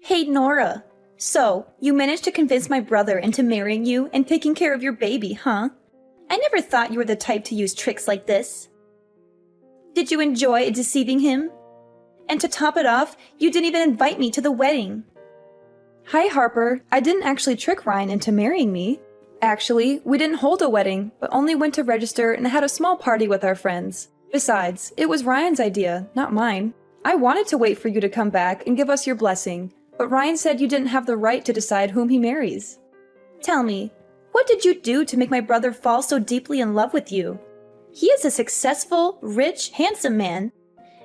Hey, Nora. So, you managed to convince my brother into marrying you and taking care of your baby, huh? I never thought you were the type to use tricks like this. Did you enjoy deceiving him? And to top it off, you didn't even invite me to the wedding. Hi, Harper. I didn't actually trick Ryan into marrying me. Actually, we didn't hold a wedding, but only went to register and had a small party with our friends. Besides, it was Ryan's idea, not mine. I wanted to wait for you to come back and give us your blessing, but Ryan said you didn't have the right to decide whom he marries. Tell me, what did you do to make my brother fall so deeply in love with you? He is a successful, rich, handsome man,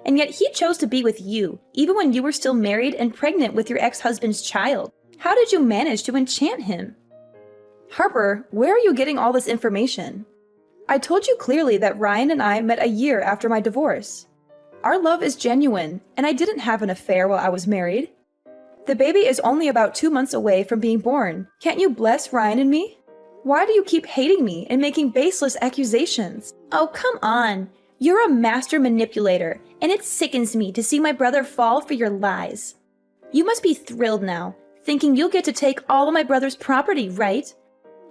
and yet he chose to be with you, even when you were still married and pregnant with your ex-husband's child. How did you manage to enchant him? Harper, where are you getting all this information? I told you clearly that Ryan and I met a year after my divorce. Our love is genuine, and I didn't have an affair while I was married. The baby is only about 2 months away from being born. Can't you bless Ryan and me? Why do you keep hating me and making baseless accusations? Oh, come on. You're a master manipulator, and it sickens me to see my brother fall for your lies. You must be thrilled now, thinking you'll get to take all of my brother's property, right?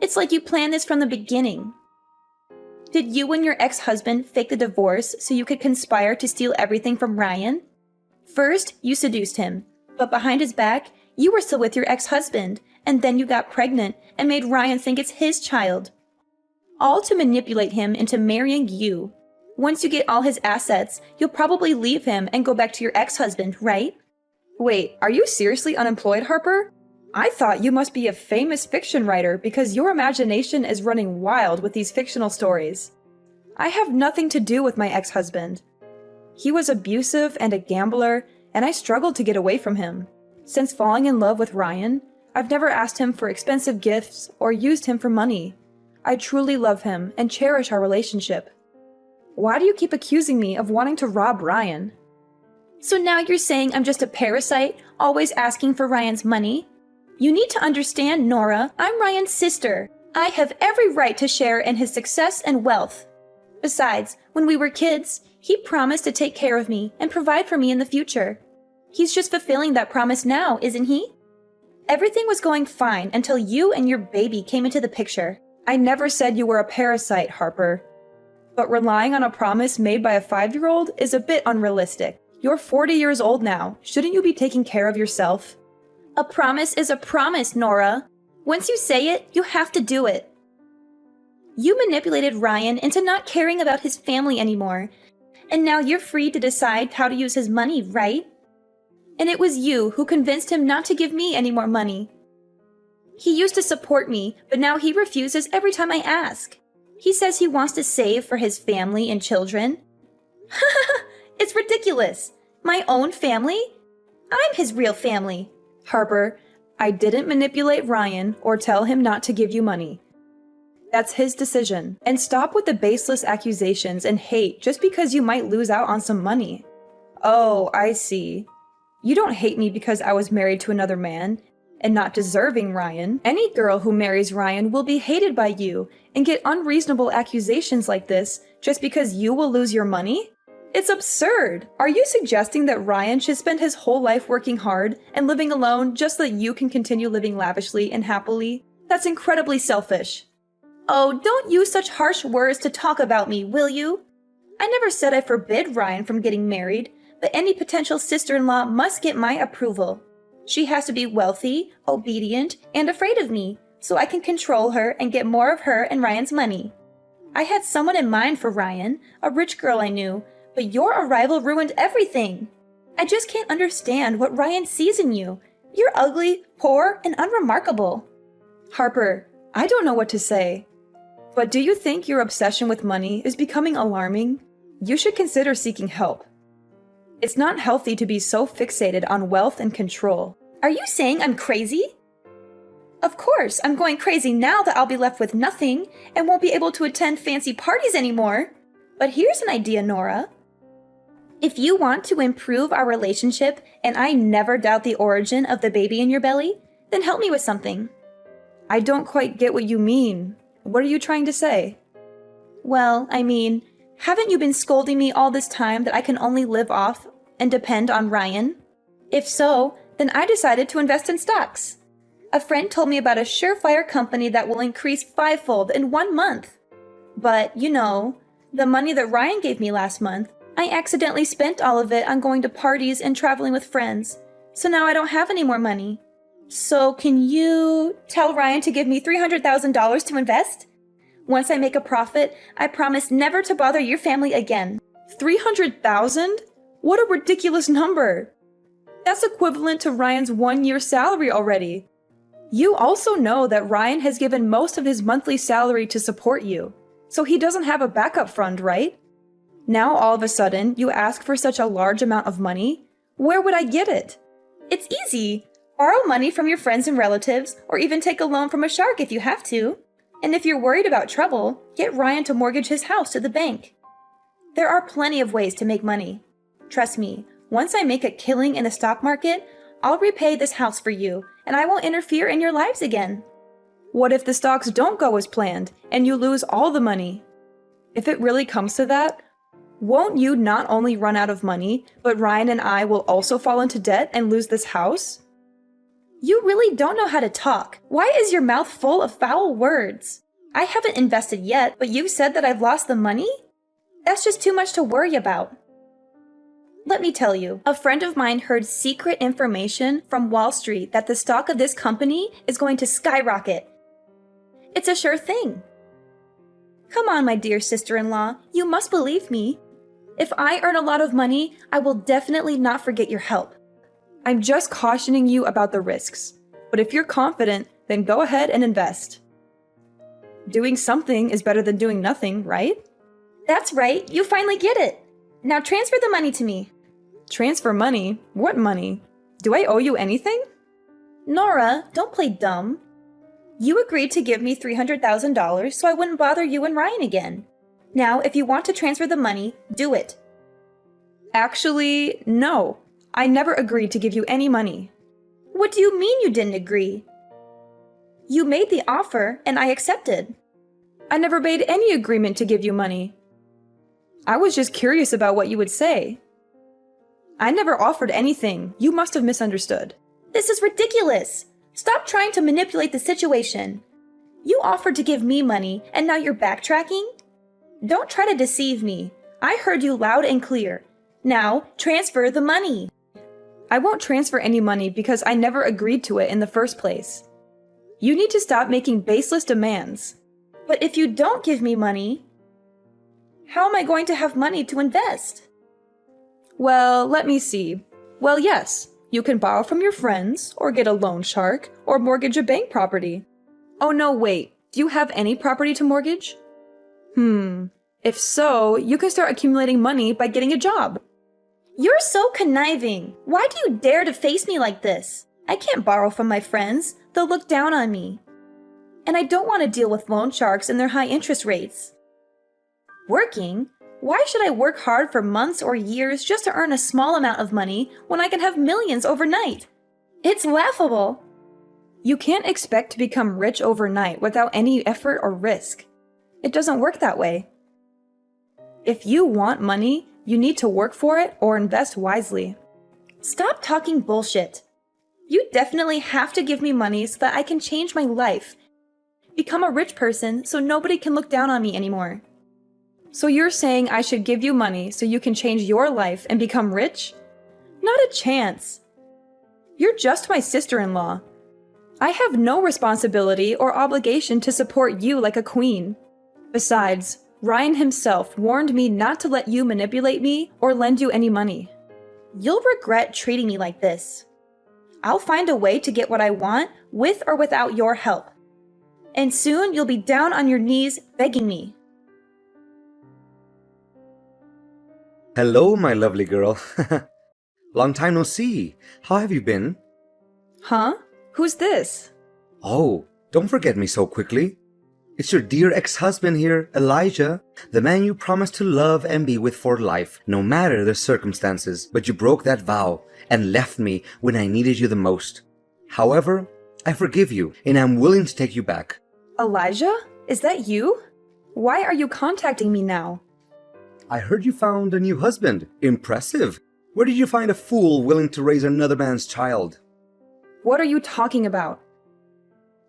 It's like you planned this from the beginning. Did you and your ex-husband fake the divorce so you could conspire to steal everything from Ryan? First, you seduced him, but behind his back, you were still with your ex-husband, and then you got pregnant and made Ryan think it's his child. All to manipulate him into marrying you. Once you get all his assets, you'll probably leave him and go back to your ex-husband, right? Wait, are you seriously unemployed, Harper? I thought you must be a famous fiction writer because your imagination is running wild with these fictional stories. I have nothing to do with my ex-husband. He was abusive and a gambler, and I struggled to get away from him. Since falling in love with Ryan, I've never asked him for expensive gifts or used him for money. I truly love him and cherish our relationship. Why do you keep accusing me of wanting to rob Ryan? So now you're saying I'm just a parasite, always asking for Ryan's money? You need to understand, Nora, I'm Ryan's sister. I have every right to share in his success and wealth. Besides, when we were kids, he promised to take care of me and provide for me in the future. He's just fulfilling that promise now, isn't he? Everything was going fine until you and your baby came into the picture. I never said you were a parasite, Harper. But relying on a promise made by a 5-year-old is a bit unrealistic. You're 40 years old now. Shouldn't you be taking care of yourself? A promise is a promise, Nora. Once you say it, you have to do it. You manipulated Ryan into not caring about his family anymore, and now you're free to decide how to use his money, right? And it was you who convinced him not to give me any more money. He used to support me, but now he refuses every time I ask. He says he wants to save for his family and children. It's ridiculous. My own family? I'm his real family. Harper, I didn't manipulate Ryan or tell him not to give you money. That's his decision. And stop with the baseless accusations and hate just because you might lose out on some money. Oh, I see. You don't hate me because I was married to another man and not deserving Ryan. Any girl who marries Ryan will be hated by you and get unreasonable accusations like this just because you will lose your money? It's absurd! Are you suggesting that Ryan should spend his whole life working hard and living alone just so that you can continue living lavishly and happily? That's incredibly selfish. Oh, don't use such harsh words to talk about me, will you? I never said I forbid Ryan from getting married, but any potential sister-in-law must get my approval. She has to be wealthy, obedient, and afraid of me, so I can control her and get more of her and Ryan's money. I had someone in mind for Ryan, a rich girl I knew, but your arrival ruined everything. I just can't understand what Ryan sees in you. You're ugly, poor, and unremarkable. Harper, I don't know what to say. But do you think your obsession with money is becoming alarming? You should consider seeking help. It's not healthy to be so fixated on wealth and control. Are you saying I'm crazy? Of course, I'm going crazy now that I'll be left with nothing and won't be able to attend fancy parties anymore. But here's an idea, Nora. If you want to improve our relationship and I never doubt the origin of the baby in your belly, then help me with something. I don't quite get what you mean. What are you trying to say? Well, I mean, haven't you been scolding me all this time that I can only live off and depend on Ryan? If so, Then I decided to invest in stocks. A friend told me about a surefire company that will increase fivefold in 1 month. But, the money that Ryan gave me last month, I accidentally spent all of it on going to parties and traveling with friends. So now I don't have any more money. So can you tell Ryan to give me $300,000 to invest? Once I make a profit, I promise never to bother your family again. 300,000? What a ridiculous number! That's equivalent to Ryan's 1-year salary already. You also know that Ryan has given most of his monthly salary to support you, so he doesn't have a backup fund, right? Now all of a sudden, you ask for such a large amount of money? Where would I get it? It's easy. Borrow money from your friends and relatives, or even take a loan from a shark if you have to. And if you're worried about trouble, get Ryan to mortgage his house to the bank. There are plenty of ways to make money. Trust me, once I make a killing in the stock market, I'll repay this house for you, and I won't interfere in your lives again. What if the stocks don't go as planned, and you lose all the money? If it really comes to that, won't you not only run out of money, but Ryan and I will also fall into debt and lose this house? You really don't know how to talk. Why is your mouth full of foul words? I haven't invested yet, but you said that I've lost the money? That's just too much to worry about. Let me tell you, a friend of mine heard secret information from Wall Street that the stock of this company is going to skyrocket. It's a sure thing. Come on, my dear sister-in-law, you must believe me. If I earn a lot of money, I will definitely not forget your help. I'm just cautioning you about the risks. But if you're confident, then go ahead and invest. Doing something is better than doing nothing, right? That's right, you finally get it. Now transfer the money to me. Transfer money? What money? Do I owe you anything? Nora, don't play dumb. You agreed to give me $300,000 so I wouldn't bother you and Ryan again. Now, if you want to transfer the money, do it. Actually, no. I never agreed to give you any money. What do you mean you didn't agree? You made the offer and I accepted. I never made any agreement to give you money. I was just curious about what you would say. I never offered anything. You must have misunderstood. This is ridiculous. Stop trying to manipulate the situation. You offered to give me money and now you're backtracking? Don't try to deceive me. I heard you loud and clear. Now, transfer the money. I won't transfer any money because I never agreed to it in the first place. You need to stop making baseless demands. But if you don't give me money, how am I going to have money to invest? Well, let me see. Well, yes, you can borrow from your friends, or get a loan shark, or mortgage a bank property. Oh no, wait, do you have any property to mortgage? If so, you can start accumulating money by getting a job. You're so conniving. Why do you dare to face me like this? I can't borrow from my friends. They'll look down on me. And I don't want to deal with loan sharks and their high interest rates. Working? Why should I work hard for months or years just to earn a small amount of money when I can have millions overnight? It's laughable. You can't expect to become rich overnight without any effort or risk. It doesn't work that way. If you want money, you need to work for it or invest wisely. Stop talking bullshit. You definitely have to give me money so that I can change my life. Become a rich person so nobody can look down on me anymore. So you're saying I should give you money so you can change your life and become rich? Not a chance. You're just my sister-in-law. I have no responsibility or obligation to support you like a queen. Besides, Ryan himself warned me not to let you manipulate me or lend you any money. You'll regret treating me like this. I'll find a way to get what I want with or without your help. And soon you'll be down on your knees begging me. Hello, my lovely girl. Long time no see. How have you been? Huh? Who's this? Oh, don't forget me so quickly. It's your dear ex-husband here, Elijah, the man you promised to love and be with for life, no matter the circumstances. But you broke that vow and left me when I needed you the most. However, I forgive you and I'm willing to take you back. Elijah? Is that you? Why are you contacting me now? I heard you found a new husband. Impressive. Where did you find a fool willing to raise another man's child? What are you talking about?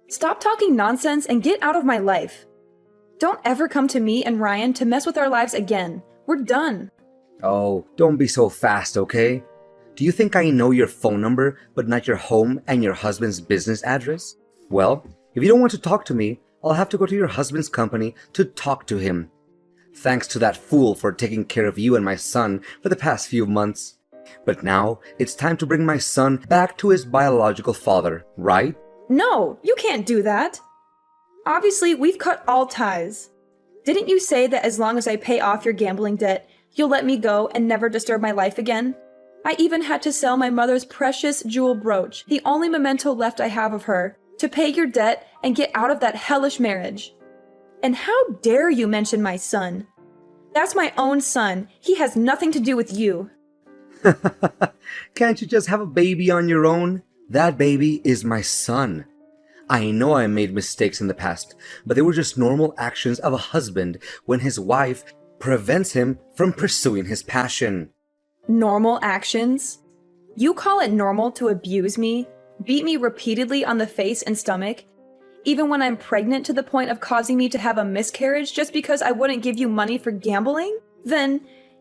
Stop talking nonsense and get out of my life. Don't ever come to me and Ryan to mess with our lives again. We're done. Oh, don't be so fast, okay? Do you think I know your phone number, but not your home and your husband's business address? Well, if you don't want to talk to me, I'll have to go to your husband's company to talk to him. Thanks to that fool for taking care of you and my son for the past few months. But now, it's time to bring my son back to his biological father, right? No, you can't do that. Obviously, we've cut all ties. Didn't you say that as long as I pay off your gambling debt, you'll let me go and never disturb my life again? I even had to sell my mother's precious jewel brooch, the only memento left I have of her, to pay your debt and get out of that hellish marriage. And how dare you mention my son? That's my own son. He has nothing to do with you. Can't you just have a baby on your own? That baby is my son. I know I made mistakes in the past, but they were just normal actions of a husband when his wife prevents him from pursuing his passion. Normal actions? You call it normal to abuse me, beat me repeatedly on the face and stomach, even when I'm pregnant to the point of causing me to have a miscarriage just because I wouldn't give you money for gambling? Then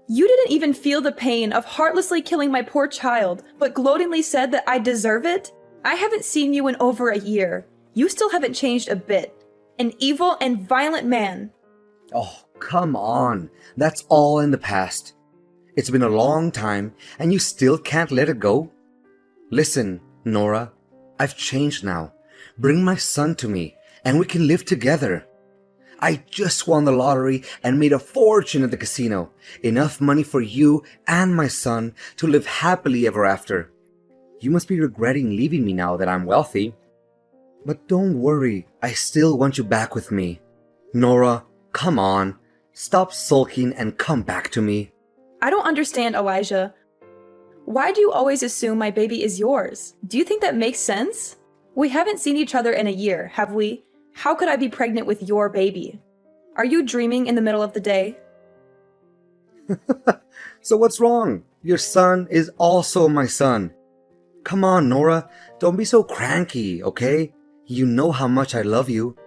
you didn't even feel the pain of heartlessly killing my poor child, but gloatingly said that I deserve it? I haven't seen you in over a year. You still haven't changed a bit. An evil and violent man. Oh, come on. That's all in the past. It's been a long time, and you still can't let it go? Listen, Nora, I've changed now. Bring my son to me, and we can live together. I just won the lottery and made a fortune at the casino. Enough money for you and my son to live happily ever after. You must be regretting leaving me now that I'm wealthy. But don't worry, I still want you back with me. Nora, come on. Stop sulking and come back to me. I don't understand, Elijah. Why do you always assume my baby is yours? Do you think that makes sense? We haven't seen each other in a year, have we? How could I be pregnant with your baby? Are you dreaming in the middle of the day? So what's wrong? Your son is also my son. Come on, Nora. Don't be so cranky, okay? You know how much I love you.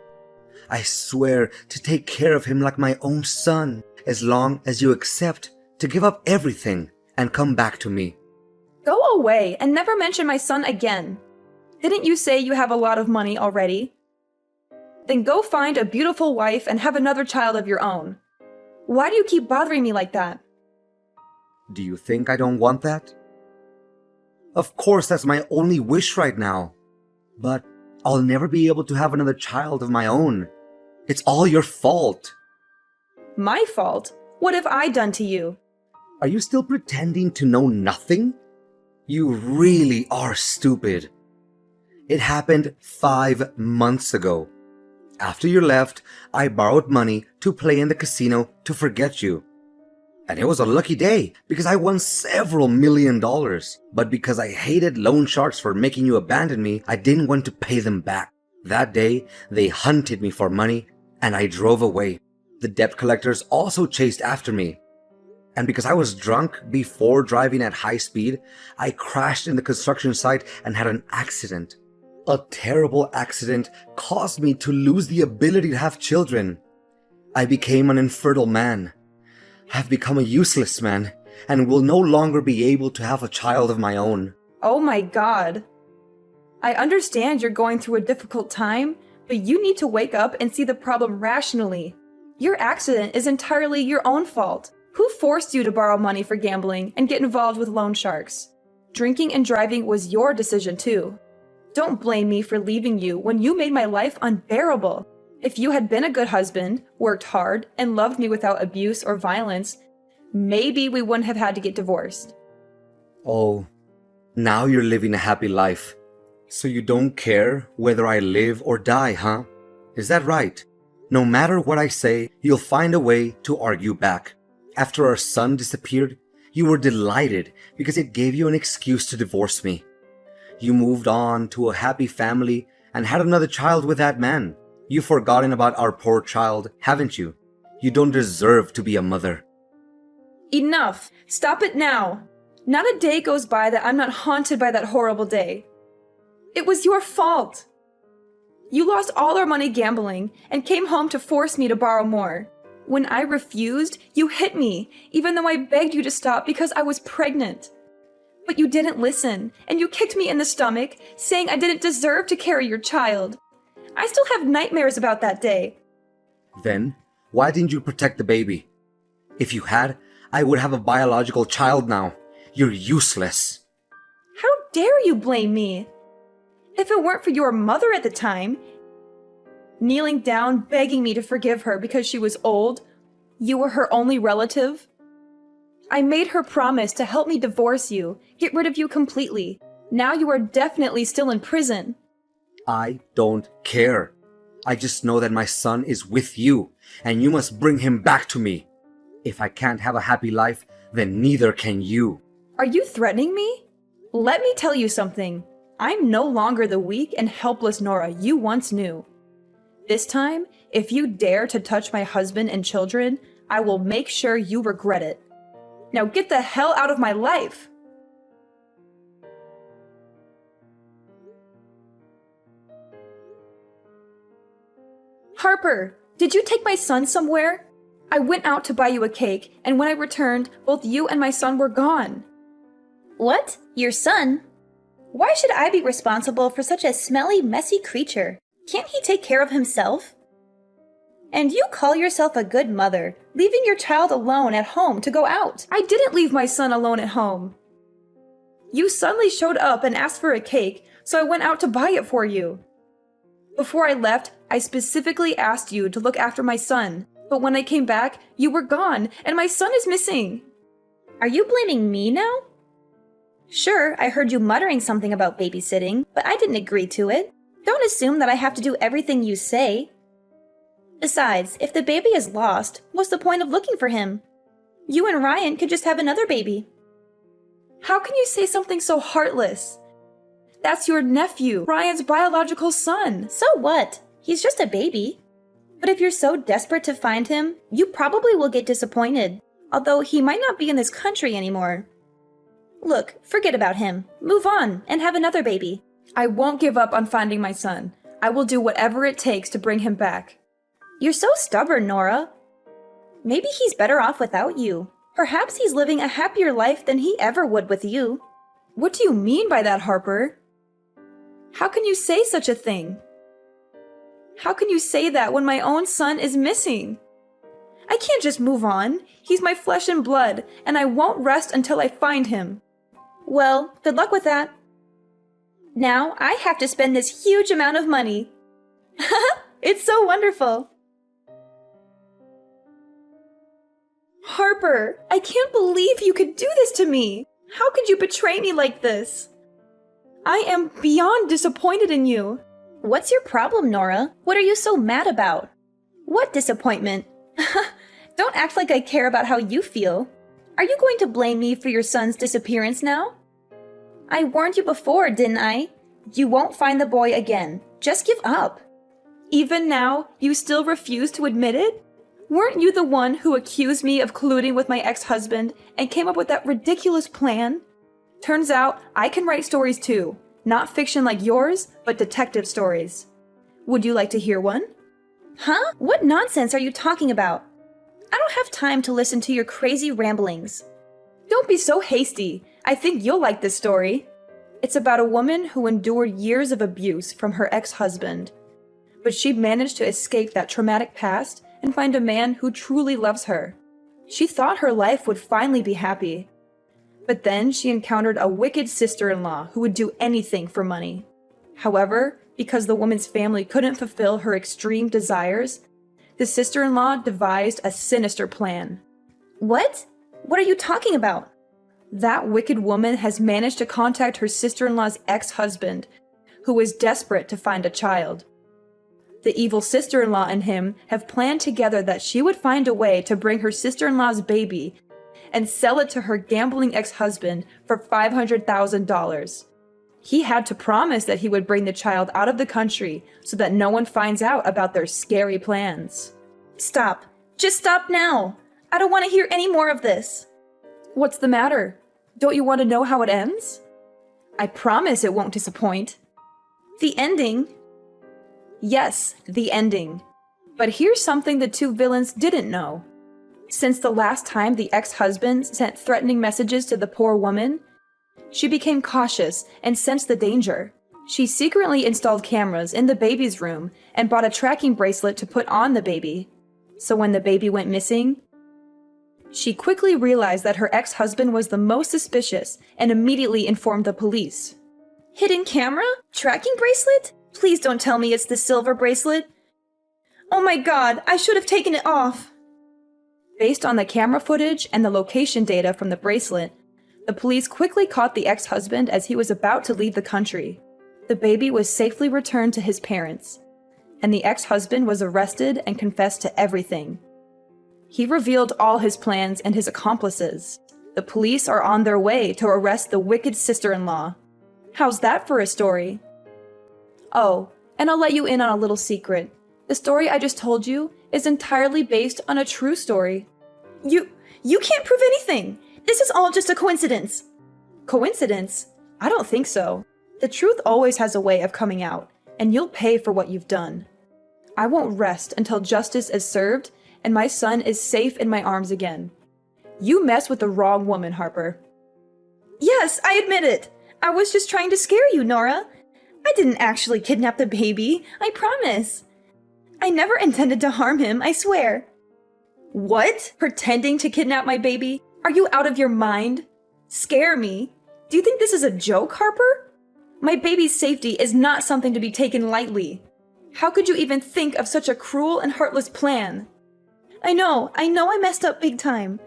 I swear to take care of him like my own son, as long as you accept to give up everything and come back to me. Go away and never mention my son again. Didn't you say you have a lot of money already? Then go find a beautiful wife and have another child of your own. Why do you keep bothering me like that? Do you think I don't want that? Of course, that's my only wish right now. But I'll never be able to have another child of my own. It's all your fault. My fault? What have I done to you? Are you still pretending to know nothing? You really are stupid. It happened 5 months ago. After you left, I borrowed money to play in the casino to forget you. And it was a lucky day because I won several $1,000,000. But because I hated loan sharks for making you abandon me, I didn't want to pay them back. That day, they hunted me for money and I drove away. The debt collectors also chased after me. And because I was drunk before driving at high speed, I crashed in the construction site and had an accident. A terrible accident caused me to lose the ability to have children. I became an infertile man. I've become a useless man and will no longer be able to have a child of my own. Oh my God. I understand you're going through a difficult time, but you need to wake up and see the problem rationally. Your accident is entirely your own fault. Who forced you to borrow money for gambling and get involved with loan sharks? Drinking and driving was your decision too. Don't blame me for leaving you when you made my life unbearable. If you had been a good husband, worked hard, and loved me without abuse or violence, maybe we wouldn't have had to get divorced. Oh, now you're living a happy life. So you don't care whether I live or die, huh? Is that right? No matter what I say, you'll find a way to argue back. After our son disappeared, you were delighted because it gave you an excuse to divorce me. You moved on to a happy family and had another child with that man. You've forgotten about our poor child, haven't you? You don't deserve to be a mother. Enough! Stop it now! Not a day goes by that I'm not haunted by that horrible day. It was your fault. You lost all our money gambling and came home to force me to borrow more. When I refused, you hit me, even though I begged you to stop because I was pregnant. But you didn't listen, and you kicked me in the stomach, saying I didn't deserve to carry your child. I still have nightmares about that day. Then, why didn't you protect the baby? If you had, I would have a biological child now. You're useless. How dare you blame me? If it weren't for your mother at the time, kneeling down, begging me to forgive her because she was old, you were her only relative. I made her promise to help me divorce you, get rid of you completely. Now you are definitely still in prison. I don't care. I just know that my son is with you, and you must bring him back to me. If I can't have a happy life, then neither can you. Are you threatening me? Let me tell you something. I'm no longer the weak and helpless Nora you once knew. This time, if you dare to touch my husband and children, I will make sure you regret it. Now get the hell out of my life! Harper, did you take my son somewhere? I went out to buy you a cake, and when I returned, both you and my son were gone. What? Your son? Why should I be responsible for such a smelly, messy creature? Can't he take care of himself? And you call yourself a good mother, leaving your child alone at home to go out. I didn't leave my son alone at home. You suddenly showed up and asked for a cake, so I went out to buy it for you. Before I left, I specifically asked you to look after my son, but when I came back, you were gone, and my son is missing. Are you blaming me now? Sure, I heard you muttering something about babysitting, but I didn't agree to it. Don't assume that I have to do everything you say. Besides, if the baby is lost, what's the point of looking for him? You and Ryan could just have another baby. How can you say something so heartless? That's your nephew, Ryan's biological son. So what? He's just a baby. But if you're so desperate to find him, you probably will get disappointed, although he might not be in this country anymore. Look, forget about him. Move on and have another baby. I won't give up on finding my son. I will do whatever it takes to bring him back. You're so stubborn, Nora. Maybe he's better off without you. Perhaps he's living a happier life than he ever would with you. What do you mean by that, Harper? How can you say such a thing? How can you say that when my own son is missing? I can't just move on. He's my flesh and blood, and I won't rest until I find him. Well, good luck with that. Now I have to spend this huge amount of money. It's so wonderful. Harper, I can't believe you could do this to me. How could you betray me like this? I am beyond disappointed in you. What's your problem, Nora? What are you so mad about? What disappointment? Don't act like I care about how you feel. Are you going to blame me for your son's disappearance now? I warned you before, didn't I? You won't find the boy again. Just give up. Even now, you still refuse to admit it? Weren't you the one who accused me of colluding with my ex-husband and came up with that ridiculous plan? Turns out, I can write stories too. Not fiction like yours, but detective stories. Would you like to hear one? Huh? What nonsense are you talking about? I don't have time to listen to your crazy ramblings. Don't be so hasty. I think you'll like this story. It's about a woman who endured years of abuse from her ex-husband. But she managed to escape that traumatic past and find a man who truly loves her. She thought her life would finally be happy. But then she encountered a wicked sister-in-law who would do anything for money. However, because the woman's family couldn't fulfill her extreme desires, the sister-in-law devised a sinister plan. What? What are you talking about? That wicked woman has managed to contact her sister-in-law's ex-husband, who is desperate to find a child. The evil sister-in-law and him have planned together that she would find a way to bring her sister-in-law's baby and sell it to her gambling ex-husband for $500,000. He had to promise that he would bring the child out of the country so that no one finds out about their scary plans. Stop. Just stop now. I don't want to hear any more of this. What's the matter? Don't you want to know how it ends? I promise it won't disappoint. The ending? Yes, the ending. But here's something the two villains didn't know. Since the last time the ex-husband sent threatening messages to the poor woman, she became cautious and sensed the danger. She secretly installed cameras in the baby's room and bought a tracking bracelet to put on the baby. So when the baby went missing, she quickly realized that her ex-husband was the most suspicious and immediately informed the police. Hidden camera? Tracking bracelet? Please don't tell me it's the silver bracelet. Oh my god, I should have taken it off. Based on the camera footage and the location data from the bracelet, the police quickly caught the ex-husband as he was about to leave the country. The baby was safely returned to his parents, and the ex-husband was arrested and confessed to everything. He revealed all his plans and his accomplices. The police are on their way to arrest the wicked sister-in-law. How's that for a story? Oh, and I'll let you in on a little secret. The story I just told you is entirely based on a true story. You can't prove anything. This is all just a coincidence. Coincidence? I don't think so. The truth always has a way of coming out, and you'll pay for what you've done. I won't rest until justice is served and my son is safe in my arms again. You messed with the wrong woman, Harper. Yes, I admit it. I was just trying to scare you, Nora. I didn't actually kidnap the baby, I promise. I never intended to harm him, I swear. What? Pretending to kidnap my baby? Are you out of your mind? Scare me? Do you think this is a joke, Harper? My baby's safety is not something to be taken lightly. How could you even think of such a cruel and heartless plan? I know I messed up big time.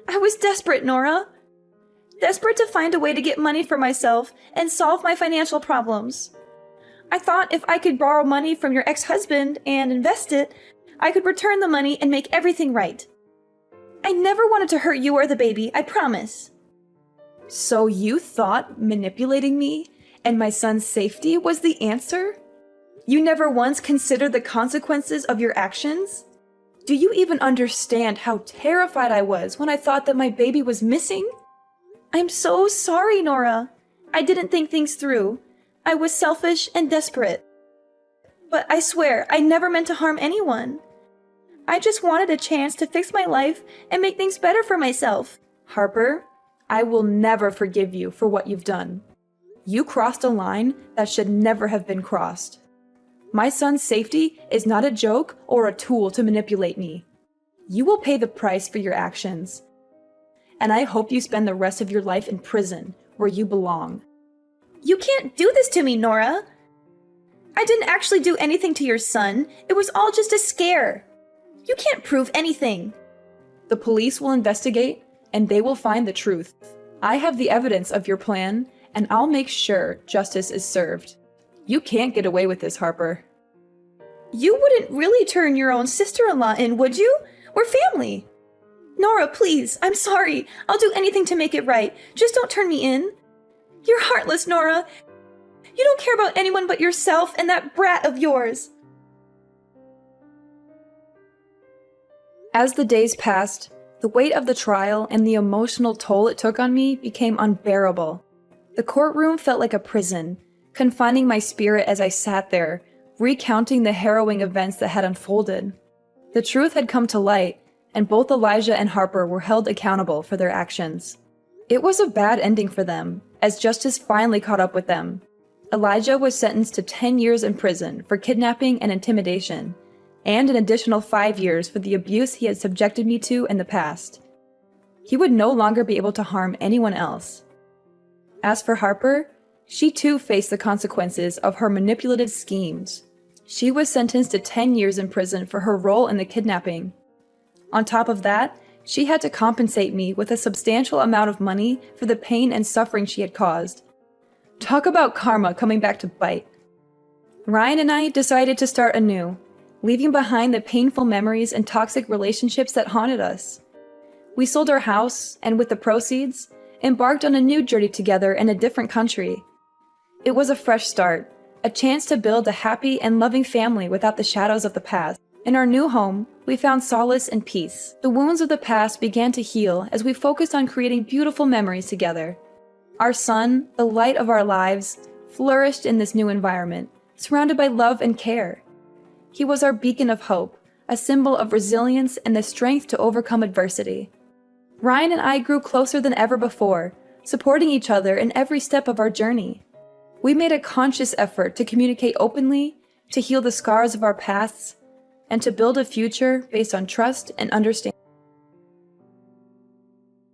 I was desperate, Nora. Desperate to find a way to get money for myself and solve my financial problems. I thought if I could borrow money from your ex-husband and invest it, I could return the money and make everything right. I never wanted to hurt you or the baby, I promise. So you thought manipulating me and my son's safety was the answer? You never once considered the consequences of your actions? Do you even understand how terrified I was when I thought that my baby was missing? I'm so sorry, Nora. I didn't think things through. I was selfish and desperate. But I swear, I never meant to harm anyone. I just wanted a chance to fix my life and make things better for myself. Harper, I will never forgive you for what you've done. You crossed a line that should never have been crossed. My son's safety is not a joke or a tool to manipulate me. You will pay the price for your actions. And I hope you spend the rest of your life in prison, where you belong. You can't do this to me, Nora. I didn't actually do anything to your son. It was all just a scare. You can't prove anything. The police will investigate, and they will find the truth. I have the evidence of your plan, and I'll make sure justice is served. You can't get away with this, Harper. You wouldn't really turn your own sister-in-law in, would you? We're family. Nora, please, I'm sorry. I'll do anything to make it right. Just don't turn me in. You're heartless, Nora. You don't care about anyone but yourself and that brat of yours. As the days passed, the weight of the trial and the emotional toll it took on me became unbearable. The courtroom felt like a prison, confining my spirit as I sat there, recounting the harrowing events that had unfolded. The truth had come to light, and both Elijah and Harper were held accountable for their actions. It was a bad ending for them, as justice finally caught up with them. Elijah was sentenced to 10 years in prison for kidnapping and intimidation, and an additional 5 years for the abuse he had subjected me to in the past. He would no longer be able to harm anyone else. As for Harper, she too faced the consequences of her manipulative schemes. She was sentenced to 10 years in prison for her role in the kidnapping. On top of that, she had to compensate me with a substantial amount of money for the pain and suffering she had caused. Talk about karma coming back to bite. Ryan and I decided to start anew, leaving behind the painful memories and toxic relationships that haunted us. We sold our house, and with the proceeds, embarked on a new journey together in a different country. It was a fresh start, a chance to build a happy and loving family without the shadows of the past. In our new home, we found solace and peace. The wounds of the past began to heal as we focused on creating beautiful memories together. Our son, the light of our lives, flourished in this new environment, surrounded by love and care. He was our beacon of hope, a symbol of resilience and the strength to overcome adversity. Ryan and I grew closer than ever before, supporting each other in every step of our journey. We made a conscious effort to communicate openly, to heal the scars of our pasts, and to build a future based on trust and understanding.